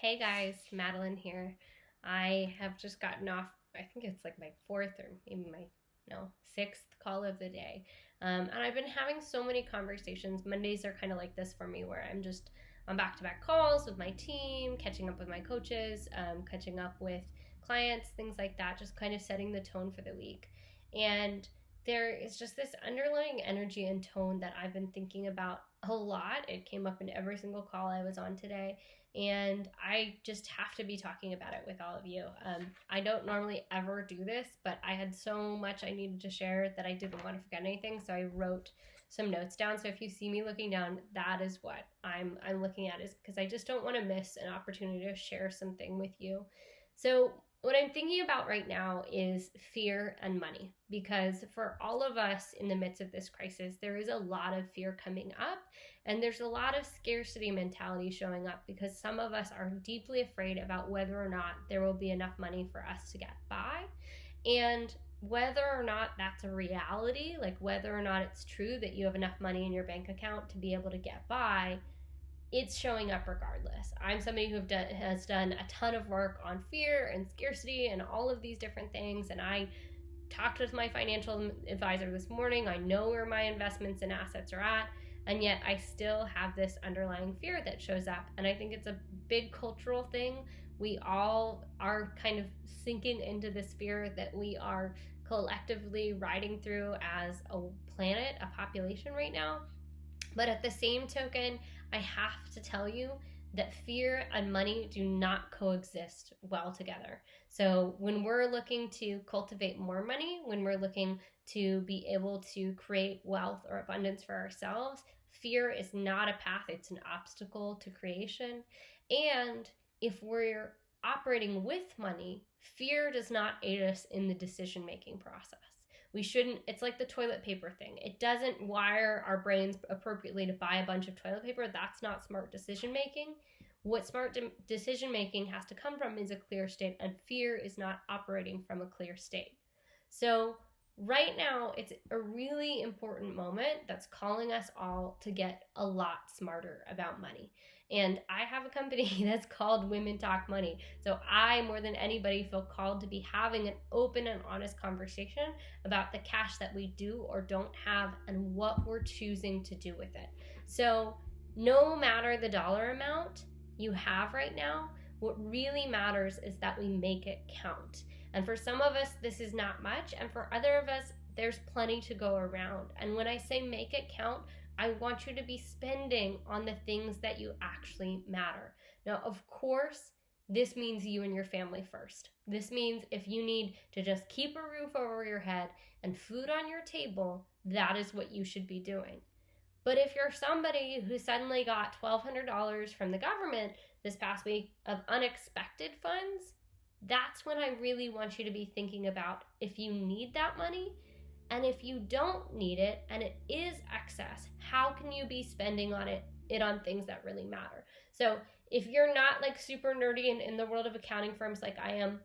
Hey guys, Madeline here. I have just gotten off, I think it's like my fourth or maybe my, no, sixth call of the day. And I've been having so many conversations. Mondays are kind of like this for me where I'm just on back to back calls with my team, catching up with my coaches, catching up with clients, things like that, just kind of setting the tone for the week. And there is just this underlying energy and tone that I've been thinking about a lot. It came up in every single call I was on today, and I just have to be talking about it with all of you. I don't normally ever do this, but I had so much I needed to share that I didn't want to forget anything, so I wrote some notes down. So if you see me looking down, that is what I'm looking at, is because I just don't want to miss an opportunity to share something with you. So what I'm thinking about right now is fear and money, because for all of us in the midst of this crisis, there is a lot of fear coming up, and there's a lot of scarcity mentality showing up because some of us are deeply afraid about whether or not there will be enough money for us to get by. And whether or not that's a reality, like whether or not it's true that you have enough money in your bank account to be able to get by, it's showing up regardless. I'm somebody who has done a ton of work on fear and scarcity and all of these different things. And I talked with my financial advisor this morning. I know where my investments and assets are at. And yet I still have this underlying fear that shows up. And I think it's a big cultural thing. We all are kind of sinking into this fear that we are collectively riding through as a planet, a population right now. But at the same token, I have to tell you that fear and money do not coexist well together. So when we're looking to cultivate more money, when we're looking to be able to create wealth or abundance for ourselves, fear is not a path, it's an obstacle to creation. And if we're operating with money, fear does not aid us in the decision-making process. We shouldn't, it's like the toilet paper thing. It doesn't wire our brains appropriately to buy a bunch of toilet paper. That's not smart decision making. What smart decision making has to come from is a clear state, and fear is not operating from a clear state. So right now, it's a really important moment that's calling us all to get a lot smarter about money. And I have a company that's called Women Talk Money. So I, more than anybody, feel called to be having an open and honest conversation about the cash that we do or don't have and what we're choosing to do with it. So no matter the dollar amount you have right now, what really matters is that we make it count. And for some of us, this is not much. And for other of us, there's plenty to go around. And when I say make it count, I want you to be spending on the things that you actually matter. Now, of course, this means you and your family first. This means if you need to just keep a roof over your head and food on your table, that is what you should be doing. But if you're somebody who suddenly got $1,200 from the government this past week of unexpected funds, that's when I really want you to be thinking about if you need that money. And if you don't need it and it is excess, how can you be spending on it on things that really matter? So if you're not like super nerdy in the world of accounting firms like I am,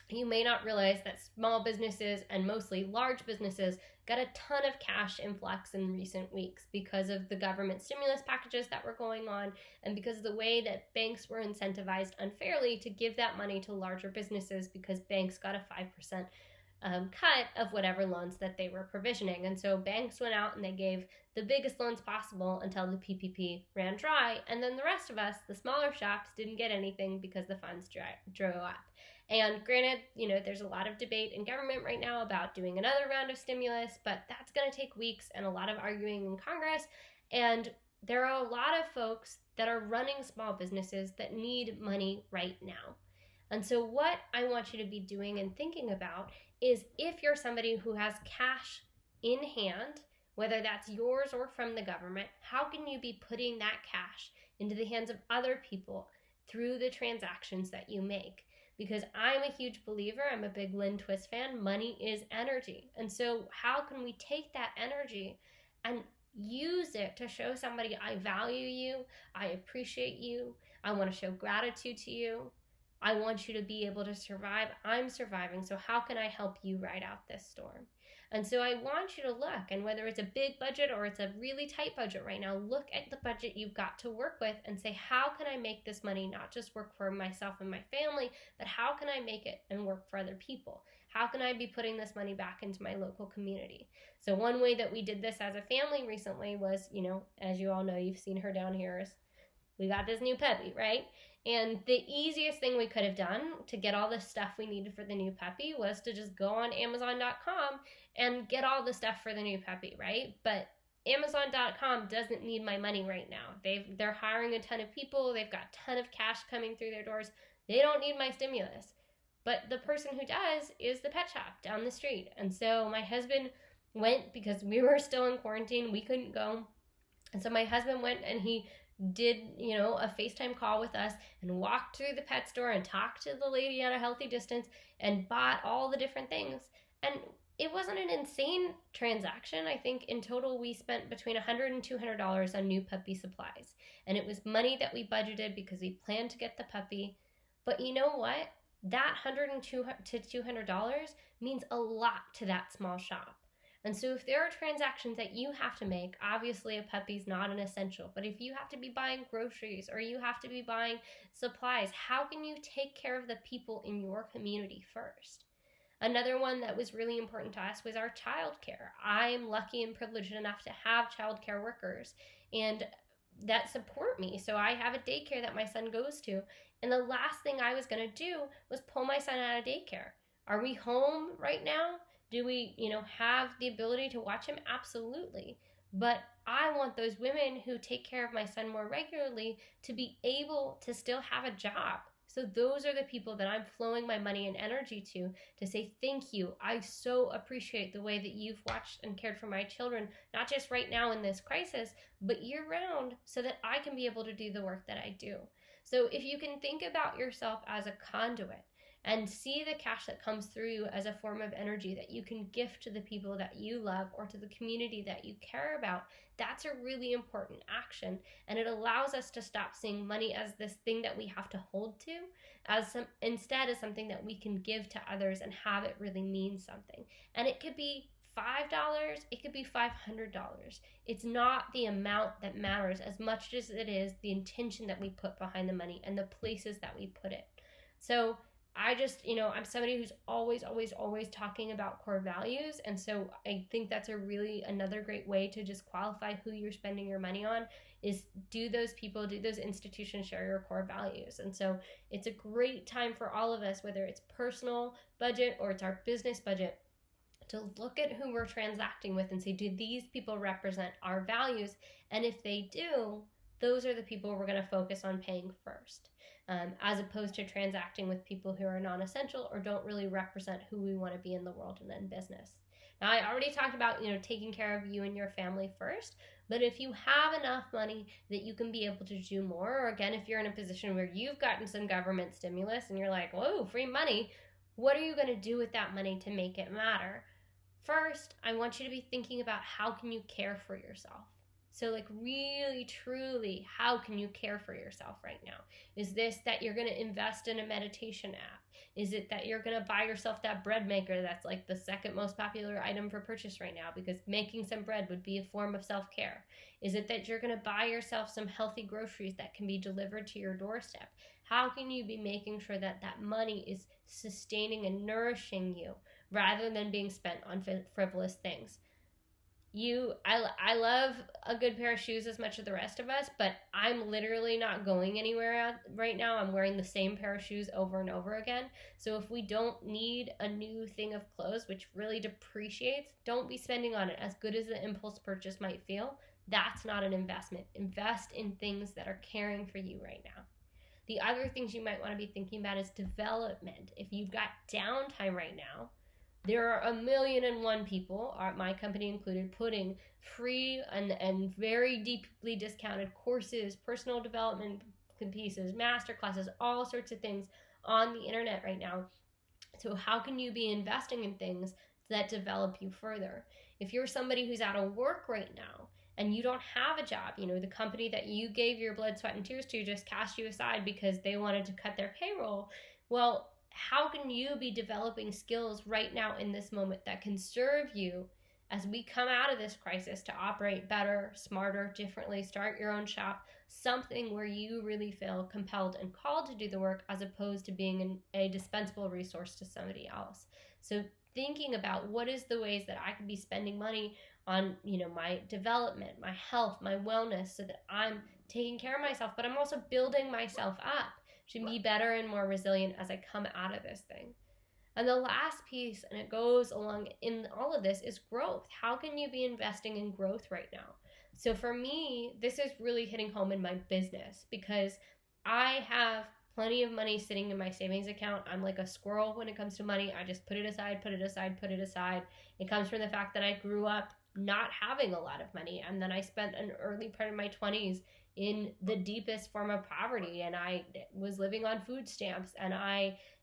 you may not realize that small businesses and mostly large businesses got a ton of cash influx in recent weeks because of the government stimulus packages that were going on and because of the way that banks were incentivized unfairly to give that money to larger businesses because banks got a 5% cut of whatever loans that they were provisioning. And so banks went out and they gave the biggest loans possible until the PPP ran dry. And then the rest of us, the smaller shops, didn't get anything because the funds drew up. And granted, there's a lot of debate in government right now about doing another round of stimulus, but that's going to take weeks and a lot of arguing in Congress. And there are a lot of folks that are running small businesses that need money right now. And so what I want you to be doing and thinking about is if you're somebody who has cash in hand, whether that's yours or from the government, how can you be putting that cash into the hands of other people through the transactions that you make? Because I'm a huge believer, I'm a big Lynn Twist fan, money is energy. And so how can we take that energy and use it to show somebody I value you, I appreciate you, I want to show gratitude to you, I want you to be able to survive. I'm surviving, so how can I help you ride out this storm? And so I want you to look, and whether it's a big budget or it's a really tight budget right now, look at the budget you've got to work with and say, how can I make this money not just work for myself and my family, but how can I make it and work for other people? How can I be putting this money back into my local community? So one way that we did this as a family recently was, as you all know, you've seen her down here, is we got this new puppy, right? And the easiest thing we could have done to get all the stuff we needed for the new puppy was to just go on Amazon.com and get all the stuff for the new puppy, right? But Amazon.com doesn't need my money right now. They're hiring a ton of people. They've got a ton of cash coming through their doors. They don't need my stimulus. But the person who does is the pet shop down the street. And so my husband went, because we were still in quarantine. We couldn't go. And so my husband went and he did, a FaceTime call with us and walked through the pet store and talked to the lady at a healthy distance and bought all the different things. And it wasn't an insane transaction. I think in total we spent between $100 and $200 on new puppy supplies. And it was money that we budgeted because we planned to get the puppy. But you know what? That $100 to $200 means a lot to that small shop. And so if there are transactions that you have to make, obviously a puppy's not an essential, but if you have to be buying groceries or you have to be buying supplies, how can you take care of the people in your community first? Another one that was really important to us was our childcare. I'm lucky and privileged enough to have childcare workers and that support me. So I have a daycare that my son goes to. And the last thing I was going to do was pull my son out of daycare. Are we home right now? Do we, have the ability to watch him? Absolutely. But I want those women who take care of my son more regularly to be able to still have a job. So those are the people that I'm flowing my money and energy to say, thank you. I so appreciate the way that you've watched and cared for my children, not just right now in this crisis, but year round, so that I can be able to do the work that I do. So if you can think about yourself as a conduit, and see the cash that comes through you as a form of energy that you can gift to the people that you love or to the community that you care about, that's a really important action. And it allows us to stop seeing money as this thing that we have to hold to, instead as something that we can give to others and have it really mean something. And it could be $5, it could be $500. It's not the amount that matters as much as it is the intention that we put behind the money and the places that we put it. So I just, I'm somebody who's always talking about core values. And so I think that's another great way to just qualify who you're spending your money on is do those institutions share your core values? And so it's a great time for all of us, whether it's personal budget or it's our business budget, to look at who we're transacting with and say, do these people represent our values? And if they do, those are the people we're going to focus on paying first. As opposed to transacting with people who are non-essential or don't really represent who we want to be in the world and in business. Now, I already talked about, taking care of you and your family first, but if you have enough money that you can be able to do more, or again, if you're in a position where you've gotten some government stimulus and you're like, whoa, free money, what are you going to do with that money to make it matter? First, I want you to be thinking about how can you care for yourself. So really, truly, how can you care for yourself right now? Is this that you're going to invest in a meditation app? Is it that you're going to buy yourself that bread maker that's like the second most popular item for purchase right now because making some bread would be a form of self-care? Is it that you're going to buy yourself some healthy groceries that can be delivered to your doorstep? How can you be making sure that that money is sustaining and nourishing you rather than being spent on frivolous things? I love a good pair of shoes as much as the rest of us, but I'm literally not going anywhere right now. I'm wearing the same pair of shoes over and over again. So if we don't need a new thing of clothes, which really depreciates, don't be spending on it. As good as the impulse purchase might feel, that's not an investment. Invest in things that are caring for you right now. The other things you might want to be thinking about is development. If you've got downtime right now, there are 1,000,001 people, my company included, putting free and very deeply discounted courses, personal development pieces, master classes, all sorts of things on the internet right now. So how can you be investing in things that develop you further? If you're somebody who's out of work right now and you don't have a job, the company that you gave your blood, sweat, and tears to just cast you aside because they wanted to cut their payroll, well, how can you be developing skills right now in this moment that can serve you as we come out of this crisis to operate better, smarter, differently, start your own shop, something where you really feel compelled and called to do the work as opposed to being a dispensable resource to somebody else. So thinking about what is the ways that I could be spending money on, my development, my health, my wellness, so that I'm taking care of myself, but I'm also building myself up to be better and more resilient as I come out of this thing. And the last piece, and it goes along in all of this, is growth. How can you be investing in growth right now? So for me, this is really hitting home in my business because I have plenty of money sitting in my savings account. I'm like a squirrel when it comes to money. I just put it aside, put it aside, put it aside. It comes from the fact that I grew up not having a lot of money, and then I spent an early part of my 20s in the deepest form of poverty, and I was living on food stamps, and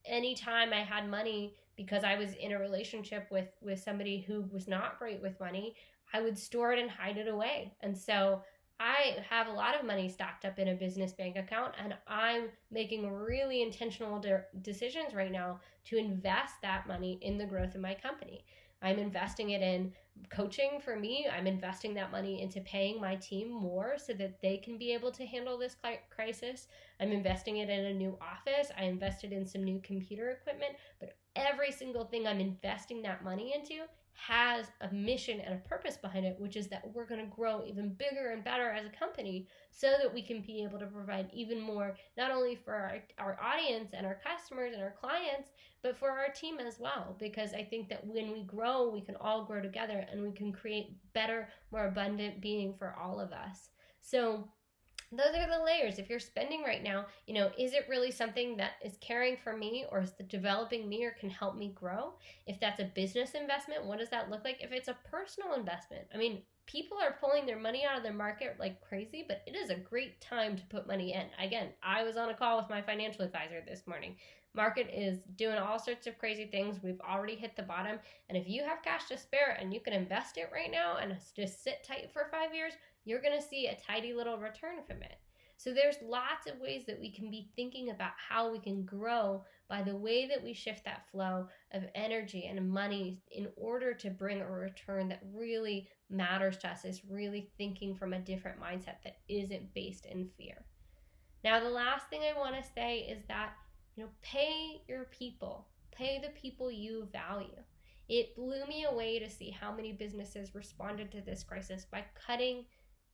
anytime I had money, because I was in a relationship with somebody who was not great with money, I would store it and hide it away. And so I have a lot of money stacked up in a business bank account, and I'm making really intentional decisions right now to invest that money in the growth of my company. I'm investing it in coaching for me. I'm investing that money into paying my team more so that they can be able to handle this crisis. I'm investing it in a new office. I invested in some new computer equipment, but every single thing I'm investing that money into has a mission and a purpose behind it, which is that we're going to grow even bigger and better as a company so that we can be able to provide even more, not only for our audience and our customers and our clients, but for our team as well. Because I think that when we grow, we can all grow together and we can create better, more abundant being for all of us. So those are the layers. If you're spending right now, is it really something that is caring for me, or is it developing me, or can help me grow? If that's a business investment, what does that look like? If it's a personal investment, people are pulling their money out of their market like crazy, but it is a great time to put money in. Again, I was on a call with my financial advisor this morning. Market is doing all sorts of crazy things. We've already hit the bottom. And if you have cash to spare and you can invest it right now and just sit tight for 5 years, you're going to see a tidy little return from it. So there's lots of ways that we can be thinking about how we can grow by the way that we shift that flow of energy and money in order to bring a return that really matters to us, is really thinking from a different mindset that isn't based in fear. Now, the last thing I want to say is that, pay your people. Pay the people you value. It blew me away to see how many businesses responded to this crisis by cutting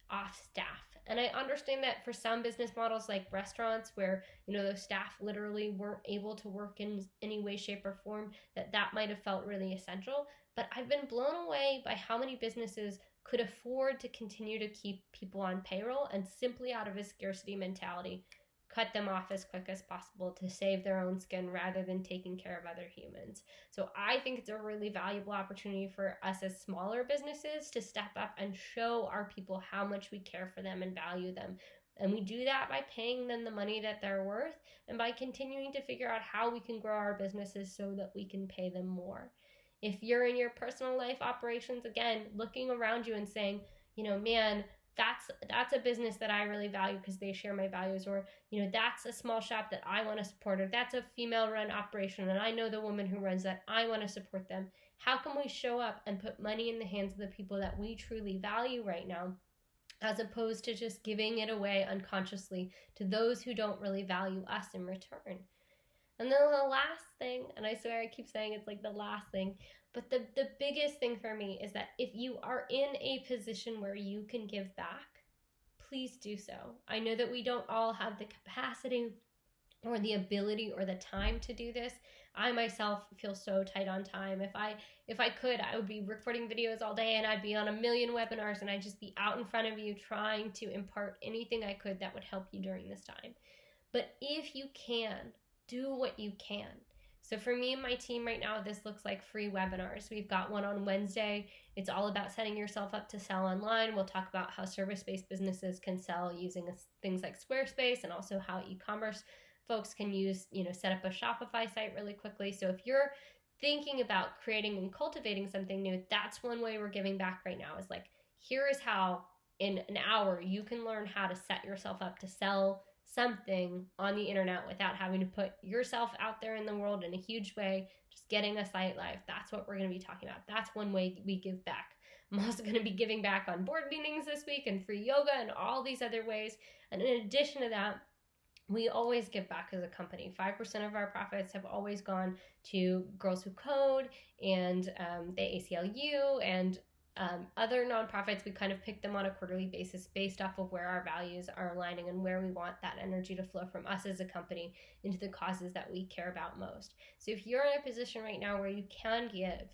off staff. And I understand that for some business models like restaurants where, those staff literally weren't able to work in any way, shape, or form, that might have felt really essential. But I've been blown away by how many businesses could afford to continue to keep people on payroll and simply out of a scarcity mentality cut them off as quick as possible to save their own skin rather than taking care of other humans. So I think it's a really valuable opportunity for us as smaller businesses to step up and show our people how much we care for them and value them. And we do that by paying them the money that they're worth and by continuing to figure out how we can grow our businesses so that we can pay them more. If you're in your personal life operations, again, looking around you and saying, man, that's a business that I really value because they share my values, or that's a small shop that I want to support, or that's a female run operation and I know the woman who runs that, I want to support them. How can we show up and put money in the hands of the people that we truly value right now, as opposed to just giving it away unconsciously to those who don't really value us in return? And then the last thing, and I swear I keep saying it's like the last thing, but the biggest thing for me is that if you are in a position where you can give back, please do so. I know that we don't all have the capacity or the ability or the time to do this. I myself feel so tight on time. If I could, I would be recording videos all day and I'd be on a million webinars and I'd just be out in front of you trying to impart anything I could that would help you during this time. But if you can, do what you can. So for me and my team right now, this looks like free webinars. We've got one on Wednesday. It's all about setting yourself up to sell online. We'll talk about how service-based businesses can sell using things like Squarespace, and also how e-commerce folks can use, set up a Shopify site really quickly. So if you're thinking about creating and cultivating something new, that's one way we're giving back right now, is like, here is how in an hour you can learn how to set yourself up to sell something on the internet without having to put yourself out there in the world in a huge way, just getting a site live. That's what we're going to be talking about. That's one way we give back. I'm also going to be giving back on board meetings this week and free yoga and all these other ways. And in addition to that, we always give back as a company. 5% of our profits have always gone to Girls Who Code and the ACLU and other nonprofits. We kind of pick them on a quarterly basis based off of where our values are aligning and where we want that energy to flow from us as a company into the causes that we care about most. So if you're in a position right now where you can give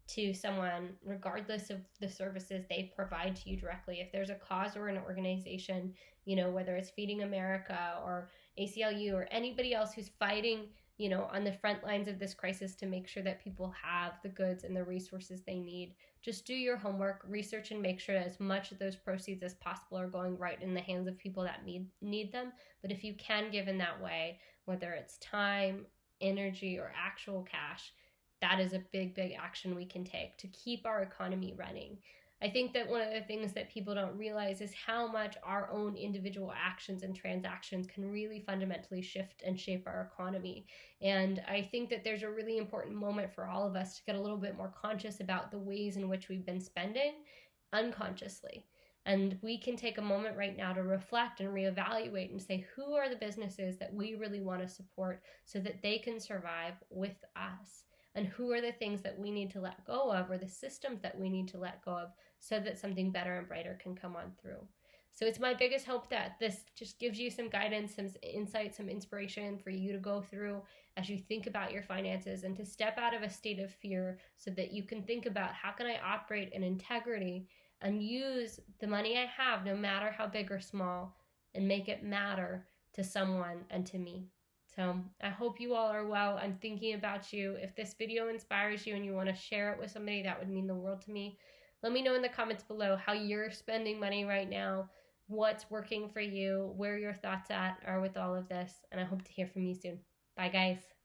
to someone regardless of the services they provide to you directly, if there's a cause or an organization, whether it's Feeding America or ACLU or anybody else who's fighting on the front lines of this crisis to make sure that people have the goods and the resources they need, just do your homework, research, and make sure that as much of those proceeds as possible are going right in the hands of people that need them. But if you can give in that way, whether it's time, energy, or actual cash, that is a big, big action we can take to keep our economy running. I think that one of the things that people don't realize is how much our own individual actions and transactions can really fundamentally shift and shape our economy. And I think that there's a really important moment for all of us to get a little bit more conscious about the ways in which we've been spending unconsciously. And we can take a moment right now to reflect and reevaluate and say, who are the businesses that we really want to support so that they can survive with us? And who are the things that we need to let go of, or the systems that we need to let go of, so that something better and brighter can come on through. So it's my biggest hope that this just gives you some guidance, some insight, some inspiration for you to go through as you think about your finances, and to step out of a state of fear so that you can think about, how can I operate in integrity and use the money I have, no matter how big or small, and make it matter to someone and to me. So I hope you all are well. I'm thinking about you. If this video inspires you and you want to share it with somebody, that would mean the world to me. Let me know in the comments below how you're spending money right now, what's working for you, where your thoughts are with all of this, and I hope to hear from you soon. Bye, guys.